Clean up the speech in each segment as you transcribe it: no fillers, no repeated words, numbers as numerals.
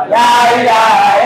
La ilaha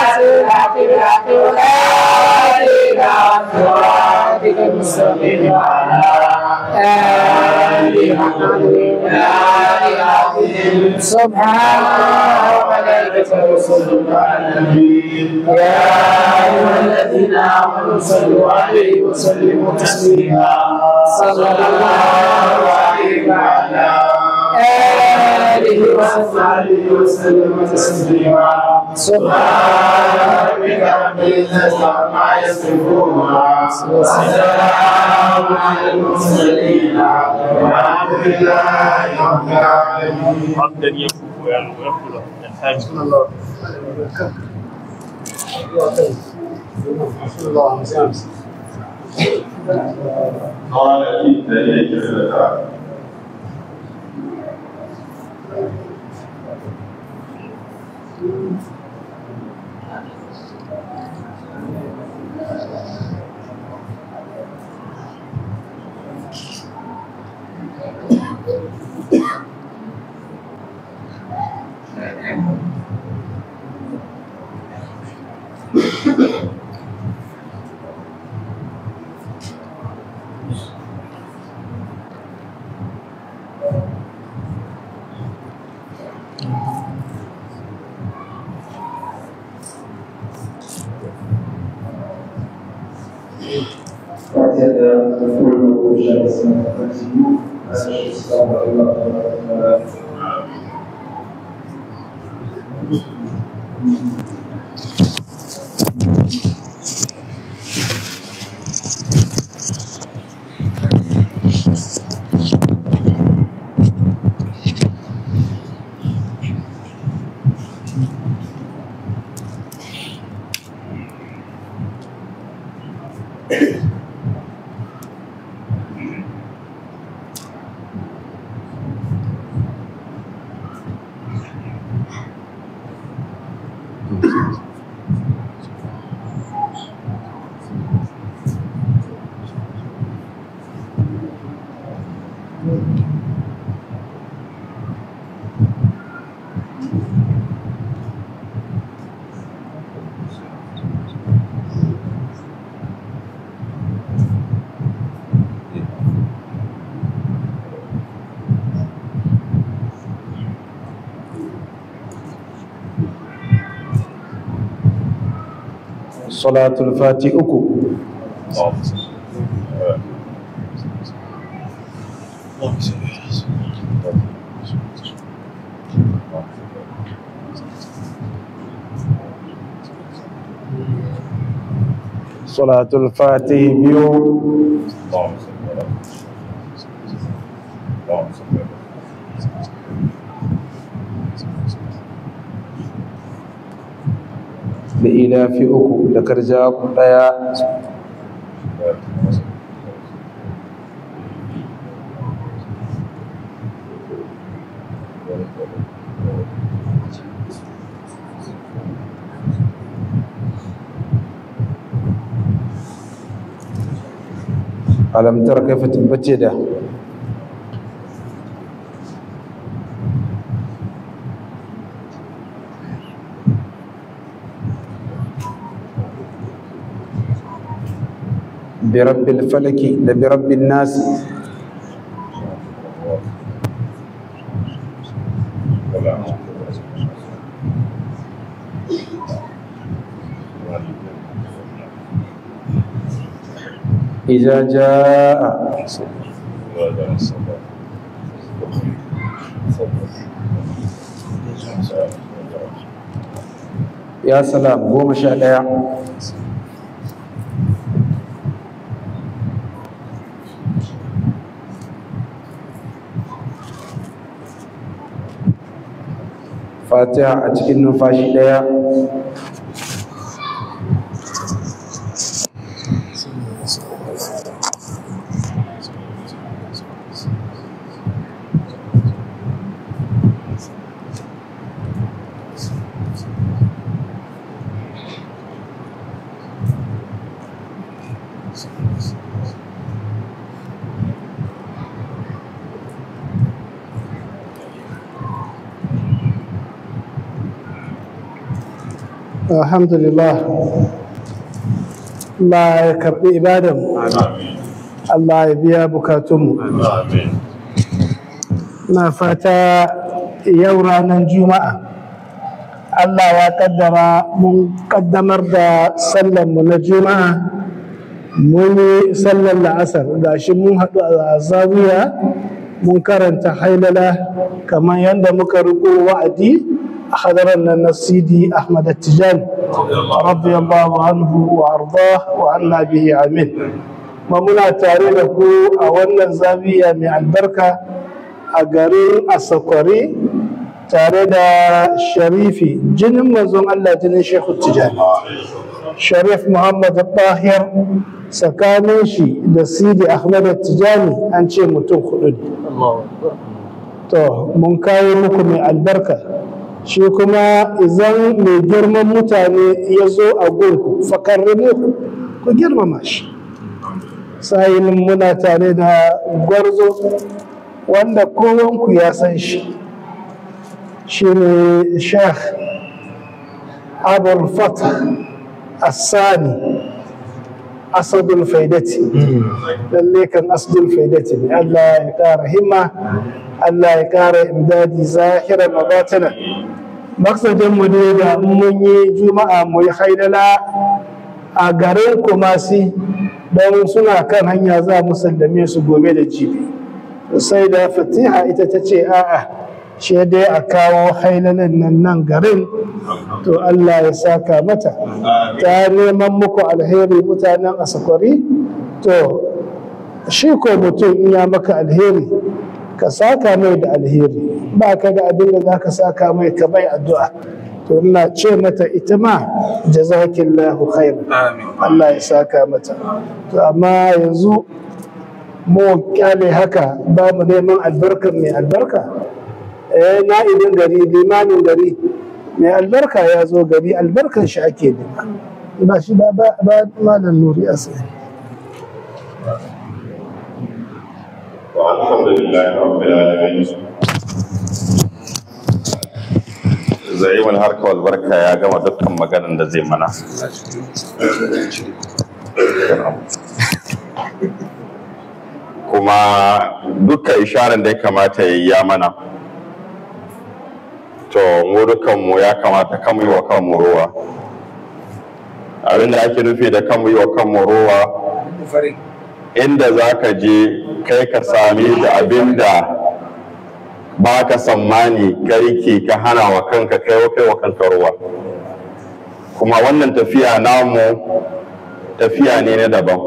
صراط الحق والهادي صراطك المستقيم وعلى آله سبحان الله وملائكته يصلون على النبي يا أيها الذين آمنوا صلوا عليه وسلموا تسليما صلى الله عليه وعلى آله وصحبه وسلم تسليما سبحان ربك رب العزة عما يصفون وسلام على المرسلين والحمد لله رب العالمين. عبدا يفوق ويقبل الحاج. قال إن إليك الزكاة صلاة الفاتحة أكو صلاة الفاتحة بيو لإلاف أكو لكرجاك ديا ألم تر كيف تبتدى برب الفلك برب الناس إذا جاء يا سلام قوم شاء Fatiha a cikin numfashi ɗaya. Alhamdulillah. Allah ya karɓi ibadanmu. Allah ya biya bukatunmu. Na fata yau ranar Juma'a Allah ya kaddara mun kaddamar da sallanmu na Juma'a, mun yi sallar la'asar gashi mun haɗu a zawiya mun karanta hailala kamar yadda muka riko wa'adi a hadarar nan na Sidi Ahmad Tijani radiyallahu anhu wa ardah wa anna bihi amin. Ma muna tare da ku a wannan zawiya mai albarka a garin Asakwari tare da Sharifi jinin manzon Allah, jinin Shehu Tijani Sharif Muhammad Tahir, tsakanin shi da Sidi Ahmad Tijani an ce mutum hudu ne. To mun kawo muku mai albarka, shi kuma idan mai girman mutane ya zo a gunku fakarrimu ku girmama shi. Sa'ilin muna tare da gwarzo wanda kowanku ya san shi, shi ne Sheikh Abul Fatah Assani Asadul Faidati. Lalle kan Asadul Faidati ne. Allah ya ƙara himma, Allah ya ƙara imdadi zahiran wa batinan. Maksadin mu ne da mun yi Juma'a mu yi haidala a garin Kumasi, don suna kan hanya za mu sallame su gobe da jibi. Sai da Fatiha ita ta ce a'a, shi dai a kawo hailalan nan garin. To Allah ya saka mata, ta neman muku alheri mutanen Asakwari. To shi ko mutum in ya maka alheri ka saka mai da alheri, ba ka da abin da za ka saka mai ka bai addu'a. To ina ce mata ita ma jazakillahu khairan, Allah ya saka mata. To amma yanzu mu kyale haka, ba mu neman albarkar mai albarka. Na'ibin gari, limamin gari mai albarka ya zo gari, albarkar shi ake nema, ba shi ba malam Nuri Asai. Alhamdulillah rabbil alamin. Zai wani harka albarka ya gama dukkan maganan da zai mana. Kuma dukkan isharar da ya kamata ya yi ya mana. To mu dukanmu ya kamata kanmu yi wa kanmu rowa. Abinda ake nufi da kanmu yi wa kanmu rowa, inda za ka je kai ka sami da abinda ba ka tsammani kai ka hana wa kanka kai wa kanka rowa. Kuma wannan tafiya namu tafiya ne na daban.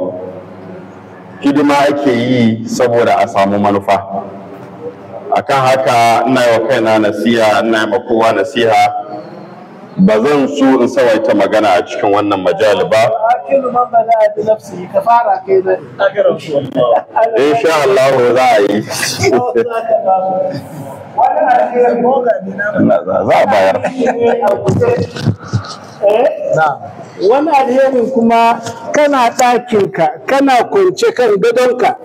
Hidima ake yi saboda a samu manufa. Akan haka ina yi wa kaina nasiha, ina yi ma kowa nasiha, ba zan so in sawaita magana a cikin wannan majali ba. Insha Allah za a yi. Za a bayar. Wani alherin kuma kana ɗakinka, kana kwance kan gadonka,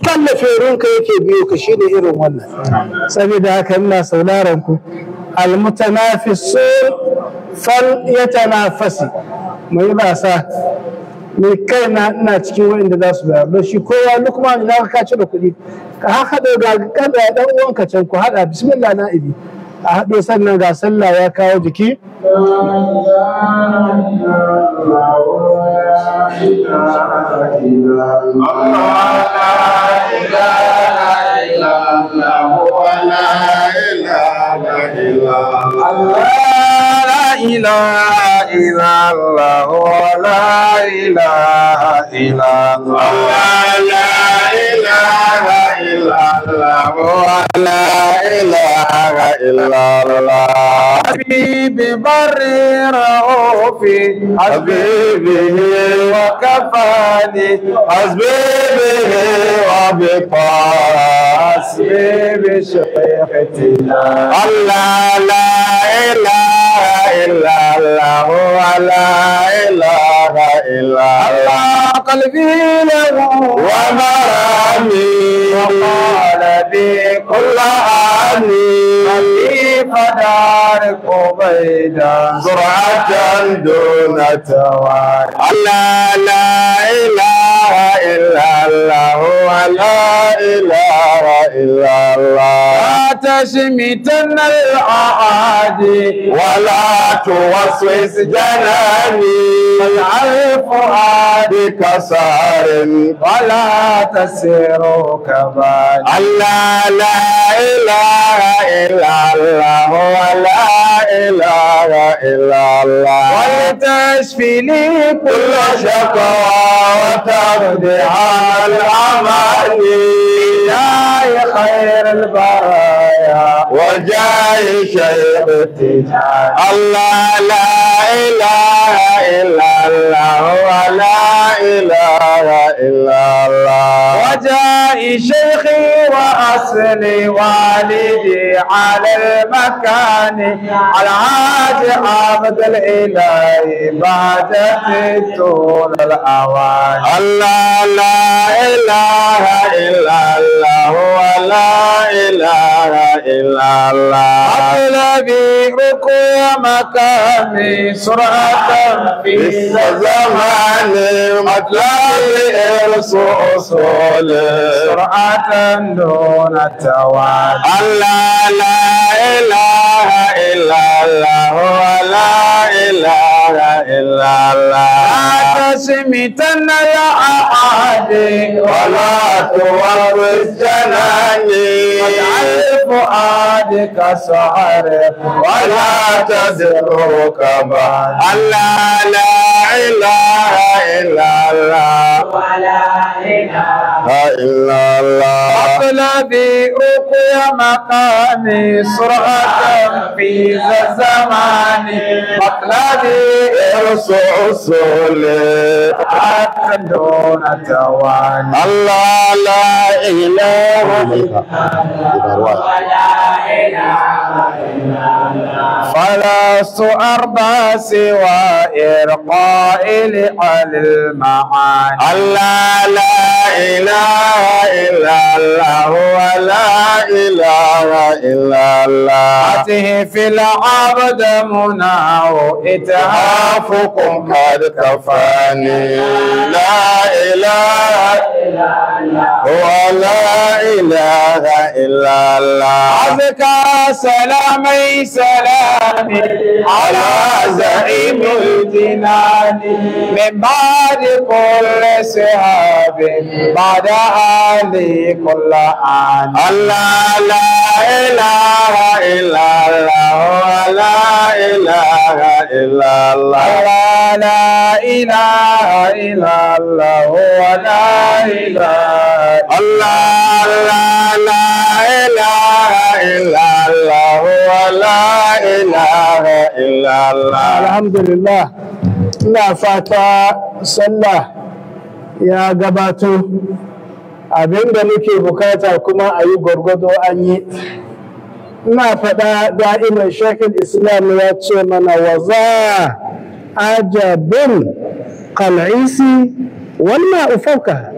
tallafinka yake biyo ka, shine irin wannan. Saboda haka ina sauraron ku. Almutanafisun fal yatanafasi. Mai basa ni kaina ina cikin wanda za su bayar. Don shi kowa Lukman na ka ci da kuɗi, ka haɗo ga kada ɗan uwanka can ku haɗa bismillah na'ibi a haɗo, sannan ga sallah ya kawo jiki. حبيبي بري رؤوفي حبيبه وكفاني حبيبه وبطاعة حبيبي شيختنا. الله لا إله إلا الله ولا إله إلا الله. قلبي له ومرامي وقال بي كل آني ودار قبيدا سرعة دون توالي الله لا إله إلا الله ولا إله إلا الله لا تشمتن الأعادي ولا توسوس جناني واجعل فؤادك بكسار ولا تسير كبالي الله لا إله إلا الله ولا إله إلا الله ولتشفي لي كل شكوى وتقضي على الأماني يا خير البرايا وجاي شيخ تجعل الله لا إله إلا الله ولا إله إلا الله وجاء شيخي وأصلي والدي على المكان على عاد عبد الإله بعد طول الأوان الله لا إله إلا الله ولا إله إلا الله أطلبي ركوع مكاني سرعة في الزمان مطلب إرس أصول سرعة دون توالي الله لا إله إلا الله ولا إله إلا الله لا تشمتن يا أعادي ولا توسوس جناني واجعل فؤادك سعر ولا تذكر كما الله لا إله إلا الله ولا إله إلا الله أطلبي رقي مقامي سرعة في ذا الزمان مطلبي إرس أصول حتى دون تواني الله لا إله ولا إله إلا الله فلست أرضى سوى إرقاء على المعاني الله لا إله إلا الله ولا إله إلا الله أته في العبد مناه إتهافكم قد كفاني لا إله ولا إله إلا الله أزكى سلامي سلامي على زعيم الجنان من بعد كل سهاب بعد آلي كل آن الله لا إله إلا الله ولا إله إلا الله لا إله إلا الله ولا إله الله لا إله إلا الله ولا إله إلا الله alhamdulillah ina fata sallah ya gabato abinda muke bukata kuma a yi gwargwado an yi ina faɗa da'imar shekul islam ya ce mana waza ajabin kal'isi wannan ufauka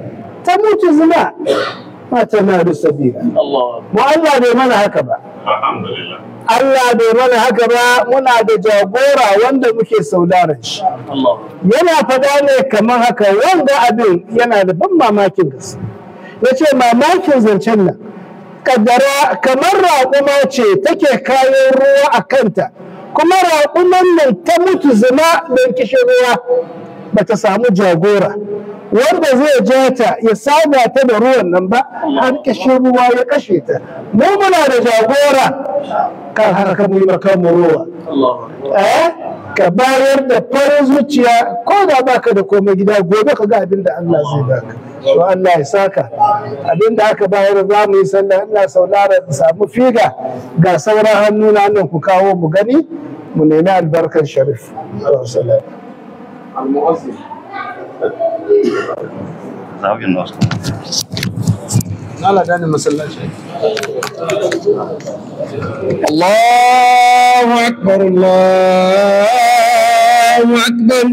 ta mutu zina mata na da sabila mu Allah bai mana haka ba Alhamdulillah. Allah bai mana haka ba muna da jagora wanda muke sauraron shi yana faɗa ne kamar haka wanda abin yana da ban mamakin gaske ya ce mamakin zancen nan kaddara kamar raƙuma ce take kayan ruwa a kanta kuma raƙuman nan ta mutu zina don kishin ruwa ba ta samu jagora wanda zai ja ta ya saba ta da ruwan nan ba har kishin ruwa ya kashe ta mu muna da jagora kan haka mu yi makamu ruwa ka bayar da farin zuciya ko da baka da komai gida gobe ka ga abin da Allah zai baka to Allah ya saka abin da aka bayar za mu yi sallah ina saurara samu figa ga sauran hannuna nan ku kawo mu gani mu nemi albarkar sharif Allah dani masallaci Allahu akbar Allahu akbar